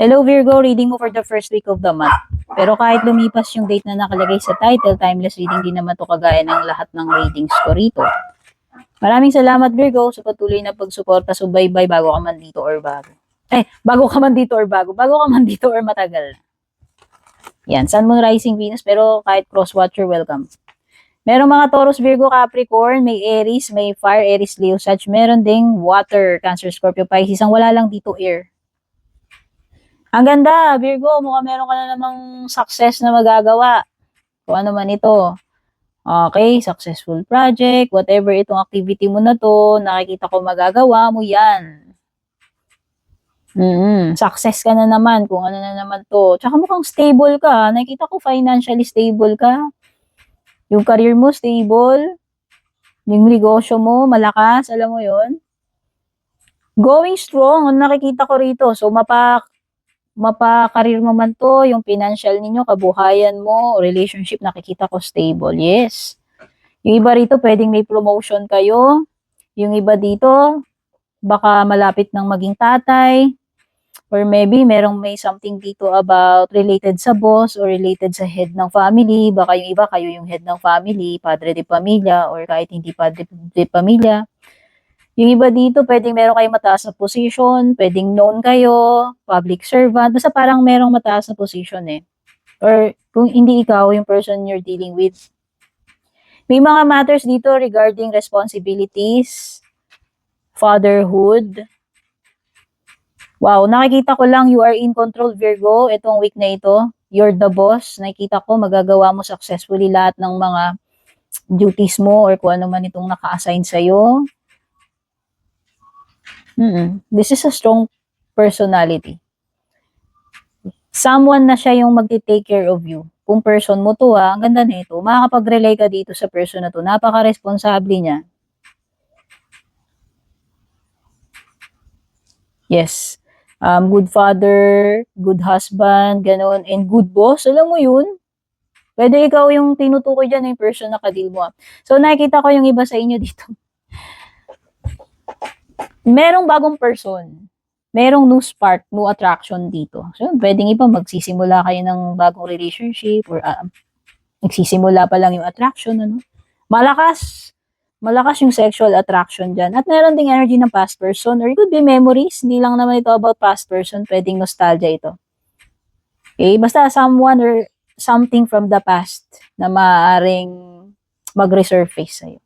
Hello Virgo, reading mo for the first week of the month. Pero kahit lumipas yung date na nakalagay sa title, timeless reading din naman to kagaya ng lahat ng readings ko rito. Maraming salamat Virgo sa patuloy na pagsuporta. So bye-bye bago ka man dito or bago. Bago ka man dito or bago. Bago ka man dito or matagal. Yan, Sun, Moon, Rising, Venus. Pero kahit cross-watcher, welcome. Meron mga Taurus, Virgo, Capricorn, may Aries, may Fire, Aries, Leo, Sag. Meron ding Water, Cancer, Scorpio, Pisces. Ang wala lang dito, Air. Ang ganda, Virgo, mukhang meron ka na namang success na magagawa. Kung ano man ito. Okay, successful project, whatever itong activity mo na to, nakikita ko magagawa mo yan. Success ka na naman, kung ano na naman to. Tsaka mukhang stable ka, nakikita ko financially stable ka. Yung career mo stable, yung negosyo mo malakas, alam mo yon. Going strong, nakikita ko rito. So, mapa-career mo man to, yung financial ninyo, kabuhayan mo, relationship, nakikita ko stable. Yes. Yung iba rito, pwedeng may promotion kayo. Yung iba dito, baka malapit ng maging tatay. Or maybe, may something dito about related sa boss or related sa head ng family. Baka yung iba, kayo yung head ng family, padre de pamilya, or kahit hindi padre de pamilya. Yung iba dito, pwedeng meron kayong mataas na position, pwedeng known kayo, public servant, basta parang merong mataas na position eh. Or kung hindi ikaw yung person you're dealing with. May mga matters dito regarding responsibilities, fatherhood. Wow, nakikita ko lang you are in control, Virgo, itong week na ito. You're the boss. Nakikita ko magagawa mo successfully lahat ng mga duties mo or kung ano man itong naka-assign sa'yo. This is a strong personality. Someone na siya yung magti-take care of you. Kung person mo to ang ganda nito. Makakapag-relay ka dito sa person na to. Napaka-responsable niya. Yes. Good father, good husband, ganun, and good boss. Alam mo yun? Pwede ikaw yung tinutukoy dyan yung person na kadil mo. So, nakikita ko yung iba sa inyo dito. Merong bagong person. Merong new spark, new attraction dito. So, pwedeng iba magsisimula kayo ng bagong relationship or nagsisimula pa lang yung attraction, ano? Malakas yung sexual attraction dyan. At meron ding energy ng past person or it could be memories. Hindi lang naman ito about past person. Pwedeng nostalgia ito. Okay? Basta someone or something from the past na maaaring mag-resurface sa'yo.